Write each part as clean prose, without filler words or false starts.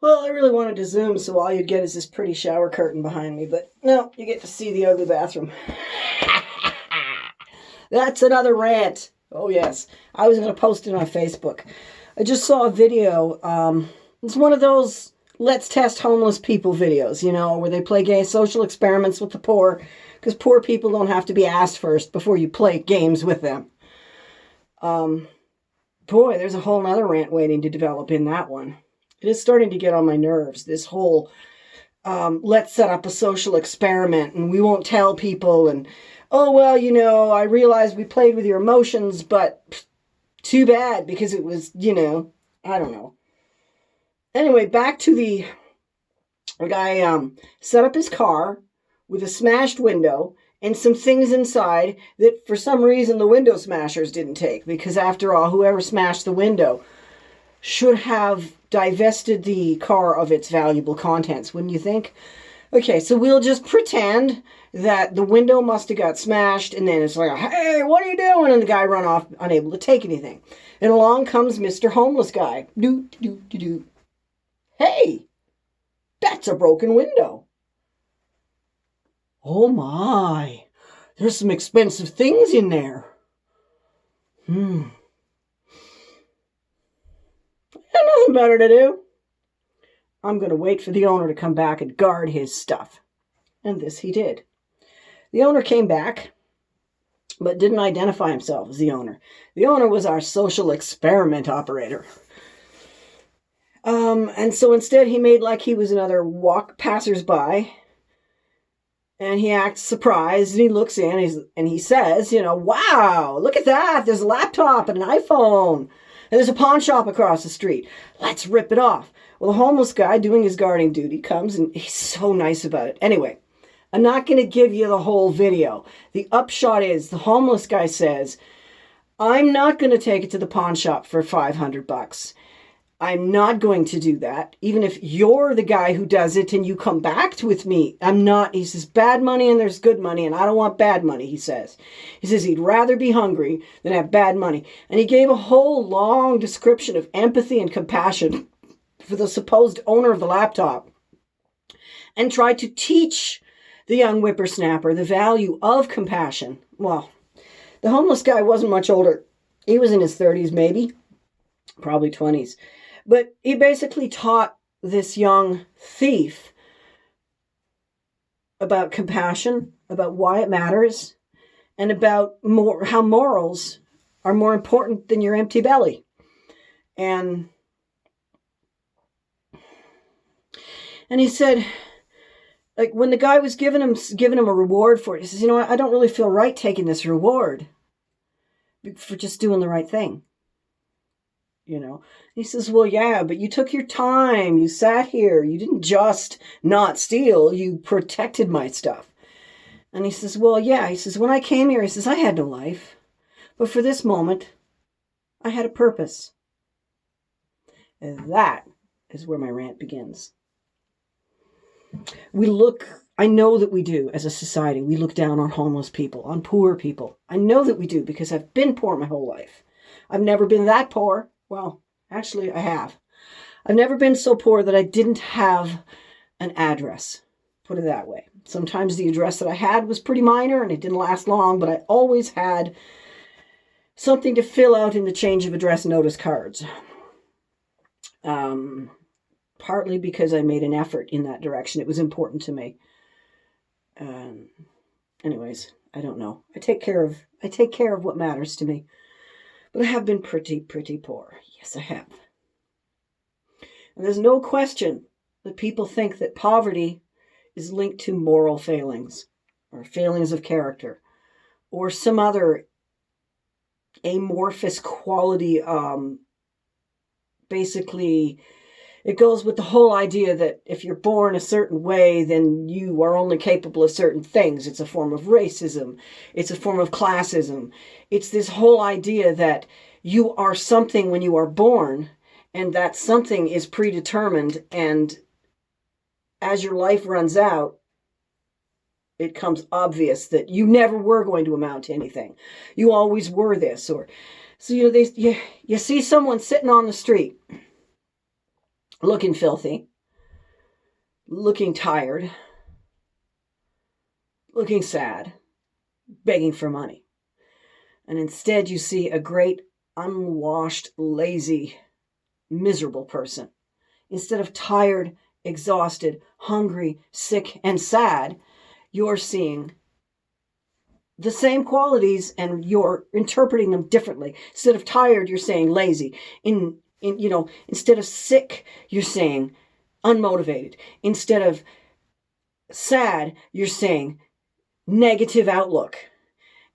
Well, I really wanted to zoom, so all you'd get is this pretty shower curtain behind me, but no, you get to see the ugly bathroom. That's another rant. Oh, yes. I was going to post it on Facebook. I just saw a video. It's one of those let's test homeless people videos, where they play gay social experiments with the poor, because poor people don't have to be asked first before you play games with them. Boy, there's a whole other rant waiting to develop in that one. It is starting to get on my nerves, this whole let's set up a social experiment and we won't tell people and, oh, well, I realize we played with your emotions, but too bad because it was, I don't know. Anyway, back to the guy set up his car with a smashed window and some things inside that for some reason the window smashers didn't take, because after all, whoever smashed the window should have divested the car of its valuable contents, wouldn't you think? Okay, so we'll just pretend that the window must have got smashed, and then it's like, hey, what are you doing? And the guy run off, unable to take anything. And along comes Mr. Homeless Guy. Do. Hey, that's a broken window. Oh my, there's some expensive things in there. I got nothing better to do. I'm going to wait for the owner to come back and guard his stuff. And this he did. The owner came back, but didn't identify himself as the owner. The owner was our social experiment operator. And so instead he made like he was another passersby. And he acts surprised, and he looks in, and he says, wow, look at that. There's a laptop and an iPhone. And there's a pawn shop across the street. Let's rip it off. Well, the homeless guy doing his guarding duty comes, and he's so nice about it. Anyway, I'm not going to give you the whole video. The upshot is the homeless guy says, I'm not going to take it to the pawn shop for $500. I'm not going to do that. Even if you're the guy who does it and you come back with me, I'm not. He says, bad money and there's good money, and I don't want bad money, he says. He says he'd rather be hungry than have bad money. And he gave a whole long description of empathy and compassion for the supposed owner of the laptop and tried to teach the young whippersnapper the value of compassion. Well, the homeless guy wasn't much older. He was in his 30s, maybe, probably 20s. But he basically taught this young thief about compassion, about why it matters, and about how morals are more important than your empty belly. And he said, like, when the guy was giving him a reward for it, he says, I don't really feel right taking this reward for just doing the right thing. He says, well, yeah, but you took your time. You sat here. You didn't just not steal. You protected my stuff. And he says, well, yeah. He says, when I came here, he says, I had no life. But for this moment, I had a purpose. And that is where my rant begins. I know that we do as a society. We look down on homeless people, on poor people. I know that we do because I've been poor my whole life. I've never been that poor. Well, actually, I have. I've never been so poor that I didn't have an address. Put it that way. Sometimes the address that I had was pretty minor and it didn't last long, but I always had something to fill out in the change of address notice cards. Partly because I made an effort in that direction. It was important to me. Anyways, I don't know. I take care of what matters to me. But I have been pretty poor. Yes, I have. And there's no question that people think that poverty is linked to moral failings or failings of character or some other amorphous quality. Basically, it goes with the whole idea that if you're born a certain way, then you are only capable of certain things. It's a form of racism. It's a form of classism. It's this whole idea that you are something when you are born, and that something is predetermined, and as your life runs out, it becomes obvious that you never were going to amount to anything. You always were this. You see someone sitting on the street, looking filthy, looking tired, looking sad, begging for money. And instead you see a great, unwashed, lazy, miserable person. Instead of tired, exhausted, hungry, sick, and sad, you're seeing the same qualities and you're interpreting them differently. Instead of tired, you're saying lazy. Instead of sick, you're saying unmotivated. Instead of sad, you're saying negative outlook.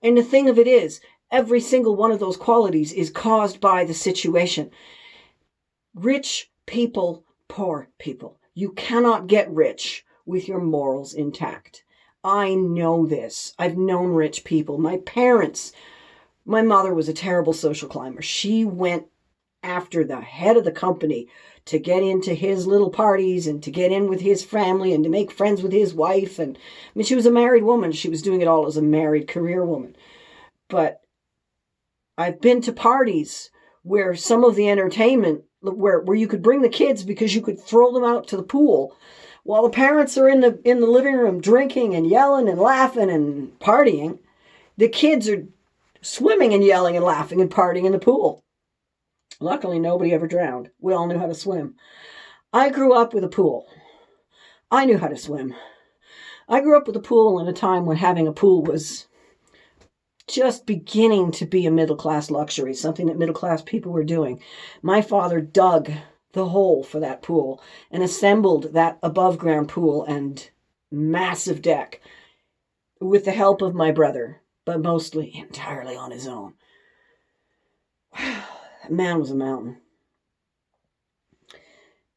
And the thing of it is, every single one of those qualities is caused by the situation. Rich people, poor people. You cannot get rich with your morals intact. I know this. I've known rich people. My mother was a terrible social climber. She went after the head of the company to get into his little parties and to get in with his family and to make friends with his wife. And I mean, she was a married woman. She was doing it all as a married career woman. But I've been to parties where some of the entertainment, where you could bring the kids because you could throw them out to the pool while the parents are in the living room drinking and yelling and laughing and partying. The kids are swimming and yelling and laughing and partying in the pool. Luckily, nobody ever drowned. We all knew how to swim. I grew up with a pool. I knew how to swim. I grew up with a pool in a time when having a pool was just beginning to be a middle-class luxury, something that middle-class people were doing. My father dug the hole for that pool and assembled that above-ground pool and massive deck with the help of my brother, but mostly entirely on his own. Wow, that man was a mountain.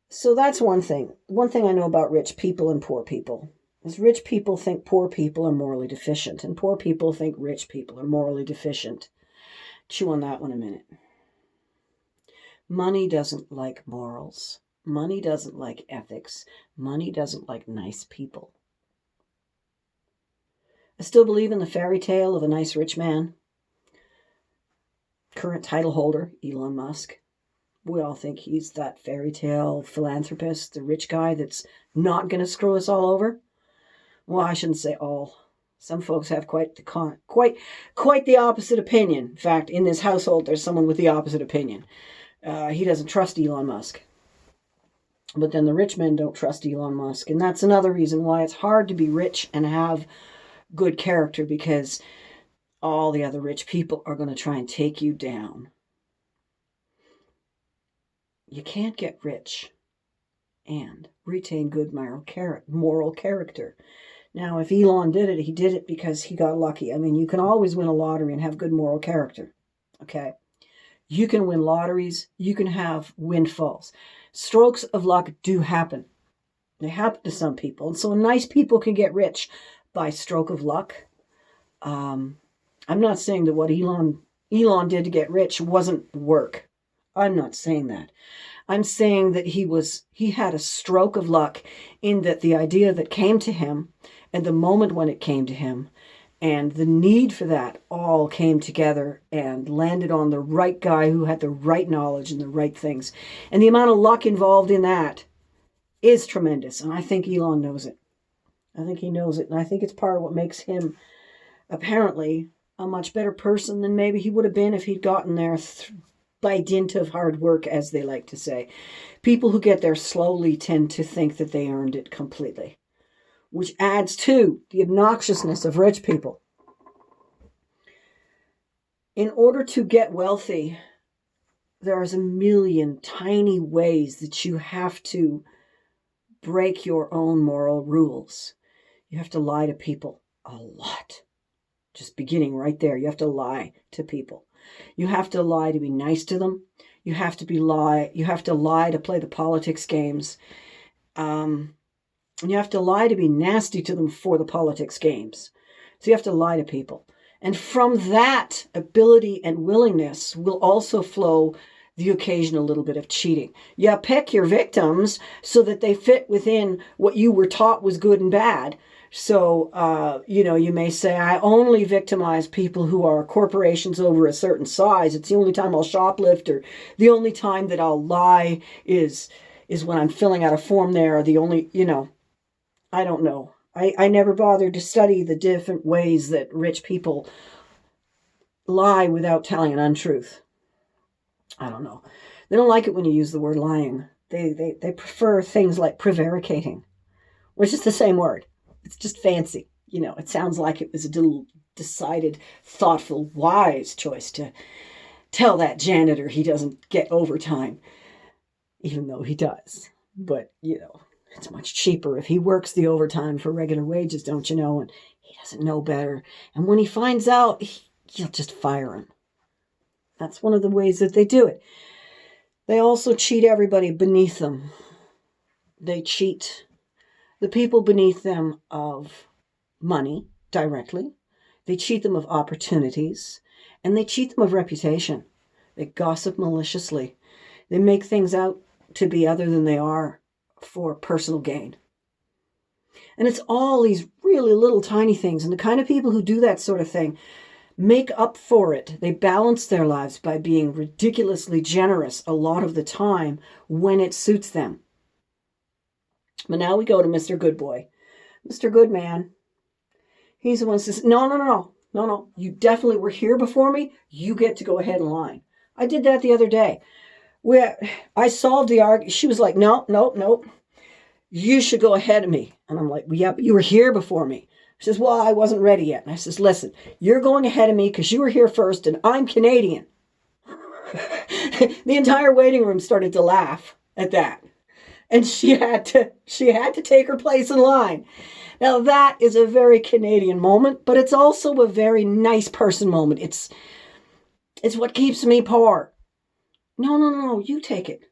So that's one thing. One thing I know about rich people and poor people is rich people think poor people are morally deficient, and poor people think rich people are morally deficient. Chew on that one a minute. Money doesn't like morals. Money doesn't like ethics. Money doesn't like nice people. I still believe in the fairy tale of a nice rich man. Current title holder, Elon Musk. We all think he's that fairy tale philanthropist, the rich guy that's not going to screw us all over. Well, I shouldn't say all. Some folks have quite the opposite opinion. In fact, in this household, there's someone with the opposite opinion. He doesn't trust Elon Musk. But then the rich men don't trust Elon Musk. And that's another reason why it's hard to be rich and have good character, because all the other rich people are going to try and take you down. You can't get rich and retain good moral character. Now, if Elon did it, he did it because he got lucky. I mean, you can always win a lottery and have good moral character. Okay? You can win lotteries. You can have windfalls. Strokes of luck do happen. They happen to some people. And so nice people can get rich by stroke of luck. I'm not saying that what Elon did to get rich wasn't work. I'm not saying that. I'm saying that he had a stroke of luck in that the idea that came to him and the moment when it came to him and the need for that all came together and landed on the right guy who had the right knowledge and the right things. And the amount of luck involved in that is tremendous. And I think Elon knows it. I think he knows it. And I think it's part of what makes him apparently a much better person than maybe he would have been if he'd gotten there by dint of hard work, as they like to say. People who get there slowly tend to think that they earned it completely, which adds to the obnoxiousness of rich people. In order to get wealthy, there's a million tiny ways that you have to break your own moral rules. You have to lie to people a lot. Just beginning right there, you have to lie to people. You have to lie to be nice to them. You have to lie to play the politics games. You have to lie to be nasty to them for the politics games. So you have to lie to people. And from that ability and willingness will also flow the occasional little bit of cheating. You pick your victims so that they fit within what you were taught was good and bad. So, you may say, I only victimize people who are corporations over a certain size. It's the only time I'll shoplift, or the only time that I'll lie is is when I'm filling out a form there. The only, I don't know. I never bothered to study the different ways that rich people lie without telling an untruth. I don't know. They don't like it when you use the word lying. They prefer things like prevaricating, which is the same word. It's just fancy. It sounds like it was a decided, thoughtful, wise choice to tell that janitor he doesn't get overtime, even though he does. But, it's much cheaper if he works the overtime for regular wages, don't you know? And he doesn't know better. And when he finds out, he'll just fire him. That's one of the ways that they do it. They also cheat everybody beneath them. They cheat the people beneath them of money directly. They cheat them of opportunities. And they cheat them of reputation. They gossip maliciously. They make things out to be other than they are for personal gain. And it's all these really little tiny things. And the kind of people who do that sort of thing make up for it. They balance their lives by being ridiculously generous a lot of the time when it suits them. But now we go to Mr. Good Boy. Mr. Good Man. He's the one who says, no. You definitely were here before me. You get to go ahead in line. I did that the other day. I solved the argument. She was like, no. You should go ahead of me. And I'm like, well, yeah, but you were here before me. She says, well, I wasn't ready yet. And I says, listen, you're going ahead of me because you were here first and I'm Canadian. The entire waiting room started to laugh at that. And she had to take her place in line. Now that is a very Canadian moment, but it's also a very nice person moment. It's what keeps me poor. No, you take it.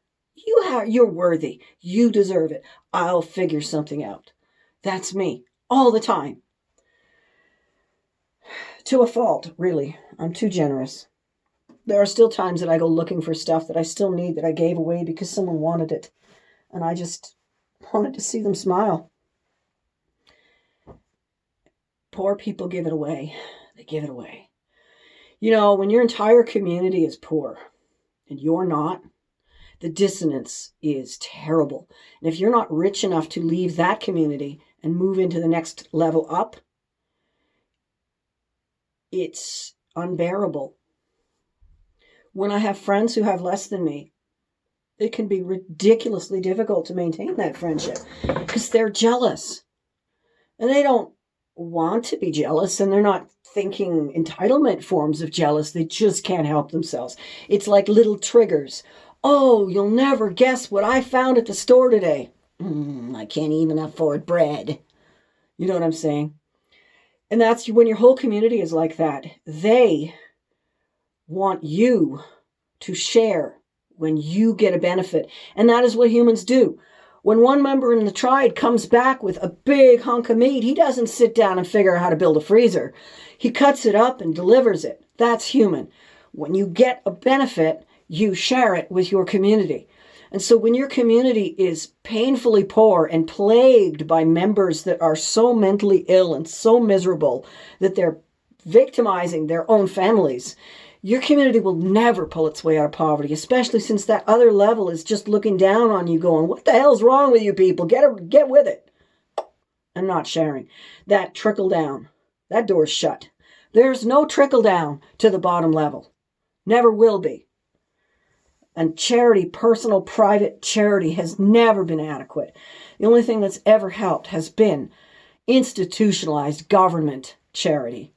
You're worthy. You deserve it. I'll figure something out. That's me all the time. To a fault, really. I'm too generous. There are still times that I go looking for stuff that I still need that I gave away because someone wanted it. And I just wanted to see them smile. Poor people give it away. They give it away. When your entire community is poor and you're not, the dissonance is terrible. And if you're not rich enough to leave that community and move into the next level up, it's unbearable. When I have friends who have less than me, it can be ridiculously difficult to maintain that friendship because they're jealous. And they don't want to be jealous, and they're not thinking entitlement forms of jealous. They just can't help themselves. It's like little triggers. Oh, you'll never guess what I found at the store today. I can't even afford bread. You know what I'm saying? And that's when your whole community is like that. They want you to share when you get a benefit. And that is what humans do. When one member in the tribe comes back with a big hunk of meat, he doesn't sit down and figure out how to build a freezer. He cuts it up and delivers it. That's human. When you get a benefit, you share it with your community. And so when your community is painfully poor and plagued by members that are so mentally ill and so miserable that they're victimizing their own families, your community will never pull its way out of poverty, especially since that other level is just looking down on you going, what the hell's wrong with you people? Get with it. And not sharing. That trickle down, that door's shut. There's no trickle down to the bottom level. Never will be. And charity, personal, private charity has never been adequate. The only thing that's ever helped has been institutionalized government charity.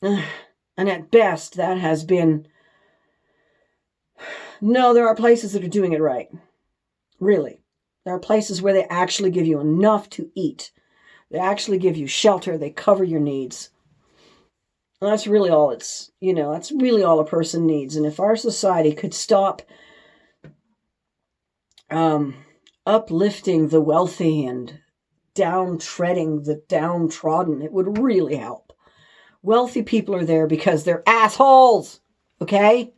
And at best, that has been... No, there are places that are doing it right. Really. There are places where they actually give you enough to eat. They actually give you shelter. They cover your needs. And that's really all that's really all a person needs. And if our society could stop uplifting the wealthy and downtreading the downtrodden, it would really help. Wealthy people are there because they're assholes, okay?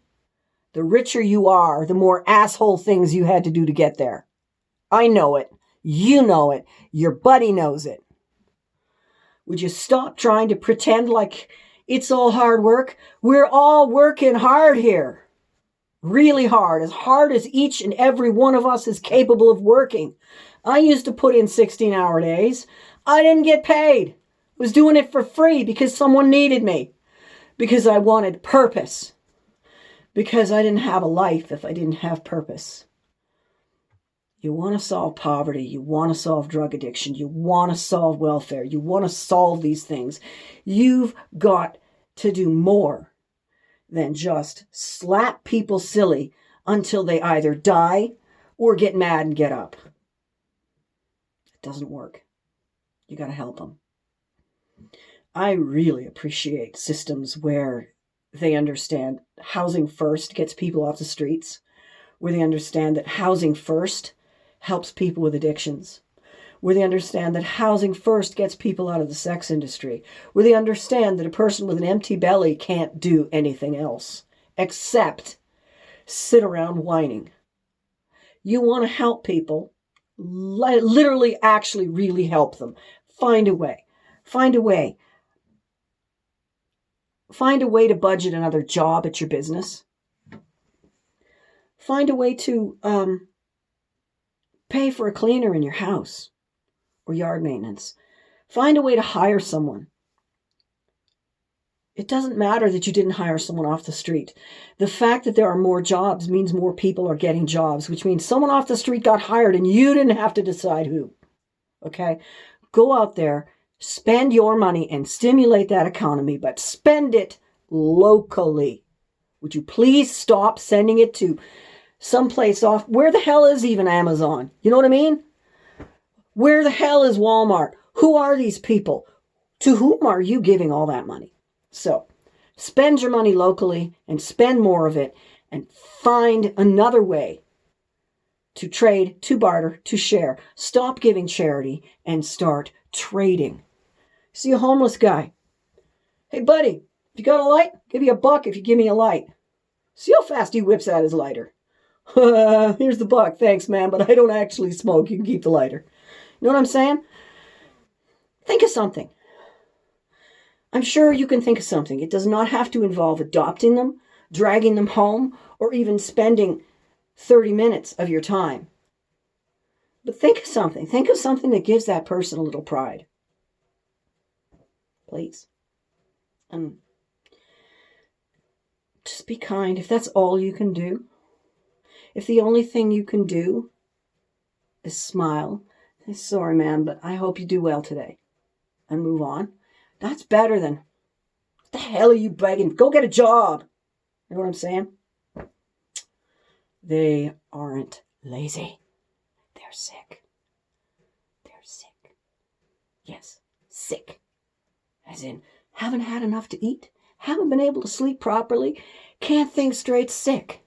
The richer you are, the more asshole things you had to do to get there. I know it. You know it. Your buddy knows it. Would you stop trying to pretend like it's all hard work? We're all working hard here. really hard as each and every one of us is capable of working. I used to put in 16-hour days. I didn't get paid. I was doing it for free because someone needed me, because I wanted purpose, because I didn't have a life if I didn't have purpose. You want to solve poverty. You want to solve drug addiction. You want to solve welfare. You want to solve these things. You've got to do more than just slap people silly until they either die or get mad and get up. It doesn't work. You got to help them. I really appreciate systems where they understand housing first gets people off the streets, where they understand that housing first helps people with addictions, where they understand that housing first gets people out of the sex industry, where they understand that a person with an empty belly can't do anything else except sit around whining. You want to help people, literally, actually, really help them. Find a way. Find a way. Find a way to budget another job at your business. Find a way to pay for a cleaner in your house or yard maintenance. Find a way to hire someone. It doesn't matter that you didn't hire someone off the street. The fact that there are more jobs means more people are getting jobs, which means someone off the street got hired and you didn't have to decide who. Okay? Go out there, spend your money and stimulate that economy, but spend it locally. Would you please stop sending it to someplace off? Where the hell is even Amazon? You know what I mean? Where the hell is Walmart? Who are these people? To whom are you giving all that money? So spend your money locally and spend more of it and find another way to trade, to barter, to share. Stop giving charity and start trading. See a homeless guy. Hey, buddy, if you got a light, I'll give you $1 if you give me a light. See how fast he whips out his lighter. Here's the $1. Thanks, man, but I don't actually smoke. You can keep the lighter. You know what I'm saying? Think of something. I'm sure you can think of something. It does not have to involve adopting them, dragging them home, or even spending 30 minutes of your time. But think of something. Think of something that gives that person a little pride. Please. And just be kind. If that's all you can do, if the only thing you can do is smile, say, sorry, man, but I hope you do well today, and move on, that's better than, what the hell are you begging? Go get a job. You know what I'm saying? They aren't lazy. They're sick. They're sick. Yes, sick. As in, haven't had enough to eat, haven't been able to sleep properly, can't think straight, sick.